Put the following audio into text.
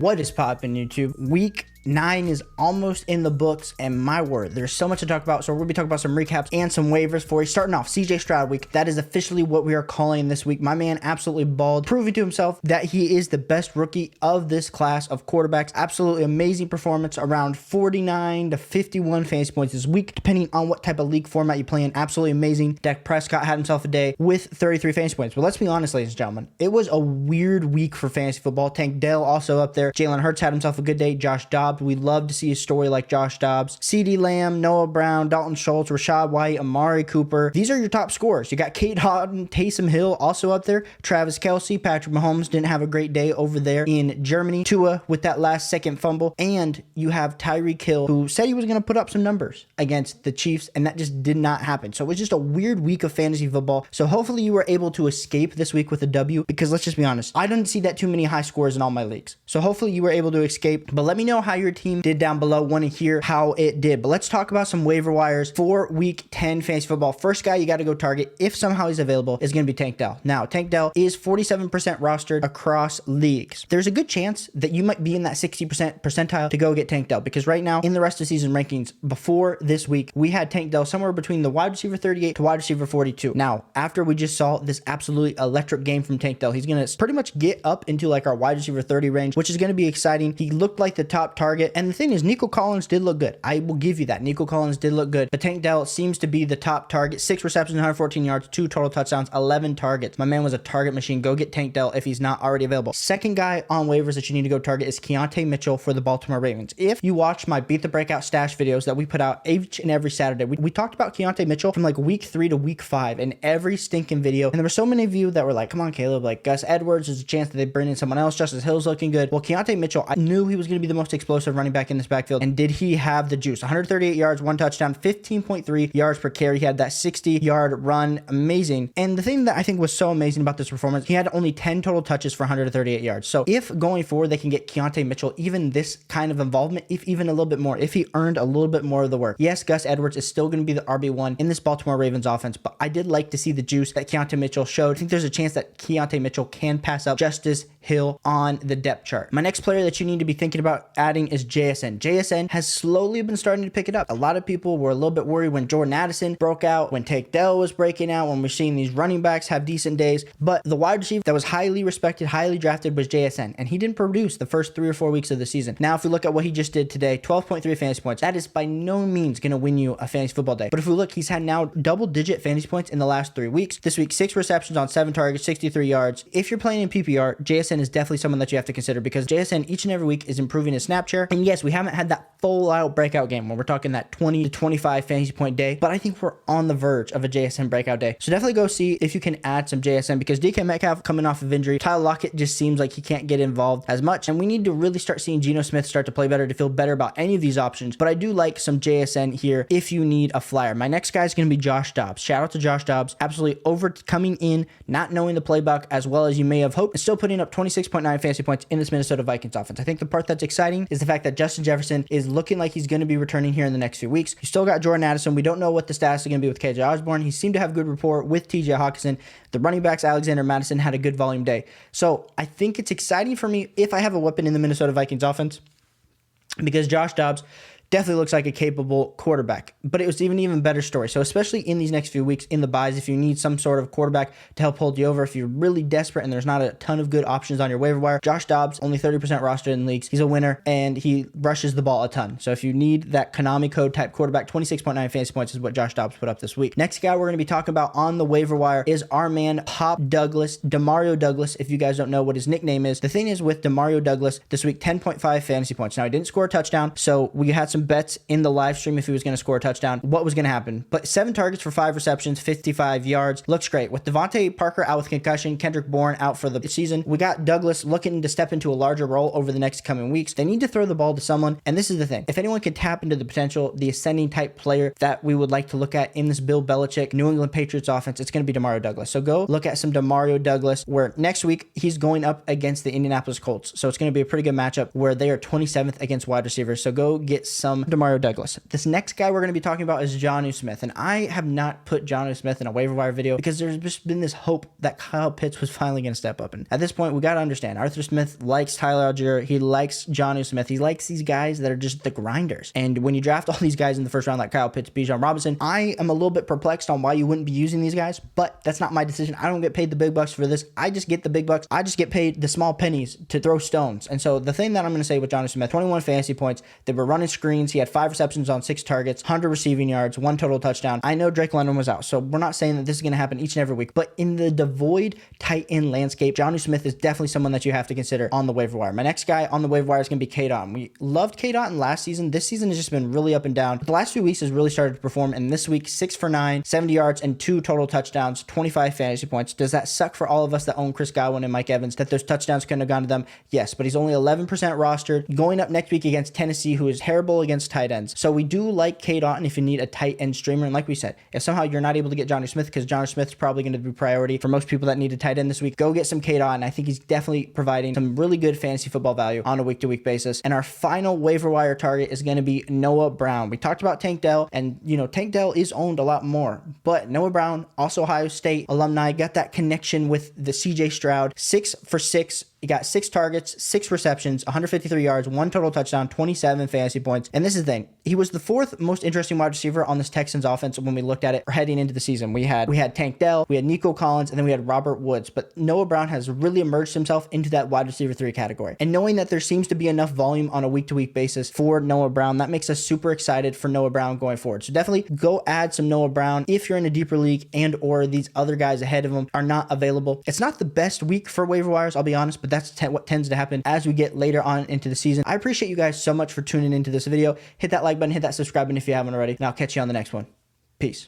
What is poppin', YouTube? Week 9 is almost in the books, and my word, there's so much to talk about. So we're gonna be talking about some recaps and some waivers for you. Starting off, CJ Stroud week. That is officially what we are calling this week. My man absolutely balled, proving to himself that he is the best rookie of this class of quarterbacks. Absolutely amazing performance, around 49 to 51 fantasy points this week, depending on what type of league format you play in. Absolutely amazing. Dak Prescott had himself a day with 33 fantasy points. But let's be honest, ladies and gentlemen, it was a weird week for fantasy football. Tank Dell also up there. Jalen Hurts had himself a good day. Josh Dobbs, we love to see a story like Josh Dobbs. CeeDee Lamb, Noah Brown, Dalton Schultz, Rashad White, Amari Cooper. These are your top scorers. You got Cade Otton, Taysom Hill also up there. Travis Kelce, Patrick Mahomes didn't have a great day over there in Germany. Tua with that last second fumble. And you have Tyreek Hill, who said he was going to put up some numbers against the Chiefs, and that just did not happen. So it was just a weird week of fantasy football. So hopefully you were able to escape this week with a W, because let's just be honest, I didn't see that too many high scores in all my leagues. So hopefully you were able to escape, but let me know how your team did down below. Want to hear how it did. But let's talk about some waiver wires for week 10 fantasy football. First guy you got to go target, if somehow he's available, is going to be Tank Dell. Now, Tank Dell is 47% rostered across leagues. There's a good chance that you might be in that 60% percentile to go get Tank Dell, because right now in the rest of season rankings before this week, we had Tank Dell somewhere between the wide receiver 38 to wide receiver 42. Now, after we just saw this absolutely electric game from Tank Dell, he's going to pretty much get up into like our wide receiver 30 range, which is going to be exciting. He looked like the top target. And the thing is, Nico Collins did look good. I will give you that. Nico Collins did look good. But Tank Dell seems to be the top target. 6 receptions, 114 yards, 2 total touchdowns, 11 targets. My man was a target machine. Go get Tank Dell if he's not already available. Second guy on waivers that you need to go target is Keaton Mitchell for the Baltimore Ravens. If you watch my Beat the Breakout stash videos that we put out each and every Saturday, we talked about Keaton Mitchell from like week 3 to week 5 in every stinking video. And there were so many of you that were like, come on, Caleb, like Gus Edwards, there's a chance that they bring in someone else. Justice Hill's looking good. Well, Keaton Mitchell, I knew he was going to be the most explosive running back in this backfield. And did he have the juice? 138 yards, 1 touchdown, 15.3 yards per carry. He had that 60-yard run. Amazing. And the thing that I think was so amazing about this performance, he had only 10 total touches for 138 yards. So if going forward they can get Keaton Mitchell even this kind of involvement, if even a little bit more, if he earned a little bit more of the work. Yes, Gus Edwards is still going to be the RB1 in this Baltimore Ravens offense, but I did like to see the juice that Keaton Mitchell showed. I think there's a chance that Keaton Mitchell can pass up Justice Hill on the depth chart. My next player that you need to be thinking about adding is JSN. JSN has slowly been starting to pick it up. A lot of people were a little bit worried when Jordan Addison broke out, when Tank Dell was breaking out, when we're seeing these running backs have decent days. But the wide receiver that was highly respected, highly drafted was JSN, and he didn't produce the first 3 or 4 weeks of the season. Now, if we look at what he just did today, 12.3 fantasy points, that is by no means going to win you a fantasy football day. But if we look, he's had now double-digit fantasy points in the last 3 weeks. This week, 6 receptions on 7 targets, 63 yards. If you're playing in PPR, JSN is definitely someone that you have to consider, because JSN each and every week is improving his snap share. And yes, we haven't had that full-out breakout game when we're talking that 20 to 25 fantasy point day, but I think we're on the verge of a JSN breakout day. So definitely go see if you can add some JSN, because DK Metcalf coming off of injury, Tyler Lockett just seems like he can't get involved as much, and we need to really start seeing Jonnu Smith start to play better to feel better about any of these options. But I do like some JSN here if you need a flyer. My next guy is going to be Josh Dobbs. Shout out to Josh Dobbs, absolutely coming in, not knowing the playbook as well as you may have hoped, and still putting up 26.9 fantasy points in this Minnesota Vikings offense. I think the part that's exciting is the fact that Justin Jefferson is looking like he's going to be returning here in the next few weeks. You still got Jordan Addison. We don't know what the status is going to be with KJ Osborne. He seemed to have good rapport with TJ Hawkinson. The running backs, Alexander Madison, had a good volume day. So I think it's exciting for me if I have a weapon in the Minnesota Vikings offense, because Josh Dobbs definitely looks like a capable quarterback. But it was even better story. So especially in these next few weeks in the buys, if you need some sort of quarterback to help hold you over, if you're really desperate and there's not a ton of good options on your waiver wire, Josh Dobbs, only 30% rostered in leagues. He's a winner, and he rushes the ball a ton. So if you need that Konami code type quarterback, 26.9 fantasy points is what Josh Dobbs put up this week. Next guy we're going to be talking about on the waiver wire is our man Pop Douglas, Demario Douglas, if you guys don't know what his nickname is. The thing is with Demario Douglas this week, 10.5 fantasy points. Now, he didn't score a touchdown, so we had some bets in the live stream if he was going to score a touchdown, what was going to happen. But 7 targets for 5 receptions, 55 yards. Looks great. With Devontae Parker out with concussion, Kendrick Bourne out for the season, we got Douglas looking to step into a larger role over the next coming weeks. They need to throw the ball to someone, and this is the thing. If anyone can tap into the potential, the ascending type player that we would like to look at in this Bill Belichick New England Patriots offense, it's going to be Demario Douglas. So go look at some Demario Douglas, where next week he's going up against the Indianapolis Colts. So it's going to be a pretty good matchup where they are 27th against wide receivers. So go get some some Demario Douglas. This next guy we're going to be talking about is Jonnu Smith, and I have not put Jonnu Smith in a waiver wire video because there's just been this hope that Kyle Pitts was finally going to step up. And at this point, we got to understand, Arthur Smith likes Tyler Algier. He likes Jonnu Smith. He likes these guys that are just the grinders. And when you draft all these guys in the first round, like Kyle Pitts, Bijan Robinson, I am a little bit perplexed on why you wouldn't be using these guys, but that's not my decision. I don't get paid the big bucks for this. I just get the big bucks. I just get paid the small pennies to throw stones. And so the thing that I'm going to say with Jonnu Smith, 21 fantasy points. They were running screens. He had 5 receptions on 6 targets, 100 receiving yards, 1 total touchdown. I know Drake London was out, so we're not saying that this is going to happen each and every week, but in the devoid tight end landscape, Jonnu Smith is definitely someone that you have to consider on the waiver wire. My next guy on the waiver wire is going to be Cade Otton. We loved Cade Otton last season. This season has just been really up and down. But the last few weeks has really started to perform, and this week, 6 for 9, 70 yards, and 2 total touchdowns, 25 fantasy points. Does that suck for all of us that own Chris Godwin and Mike Evans, that those touchdowns couldn't have gone to them? Yes, but he's only 11% rostered, going up next week against Tennessee, who is terrible against tight ends. So we do like Cade Otton if you need a tight end streamer. And like we said, if somehow you're not able to get Jonnu Smith, because Jonnu Smith is probably going to be priority for most people that need a tight end this week, go get some Cade Otton. I think he's definitely providing some really good fantasy football value on a week-to-week basis. And our final waiver wire target is going to be Noah Brown. We talked about Tank Dell, and Tank Dell is owned a lot more, but Noah Brown, also Ohio State alumni, got that connection with the CJ Stroud, 6 for 6. He got 6 targets, 6 receptions, 153 yards, 1 total touchdown, 27 fantasy points. And this is the thing. He was the 4th most interesting wide receiver on this Texans offense when we looked at it heading into the season. We had Tank Dell, we had Nico Collins, and then we had Robert Woods. But Noah Brown has really emerged himself into that wide receiver 3 category. And knowing that there seems to be enough volume on a week-to-week basis for Noah Brown, that makes us super excited for Noah Brown going forward. So definitely go add some Noah Brown if you're in a deeper league and or these other guys ahead of him are not available. It's not the best week for waiver wires, I'll be honest, but that's what tends to happen as we get later on into the season. I appreciate you guys so much for tuning into this video. Hit that like button, hit that subscribe button if you haven't already, and I'll catch you on the next one. Peace.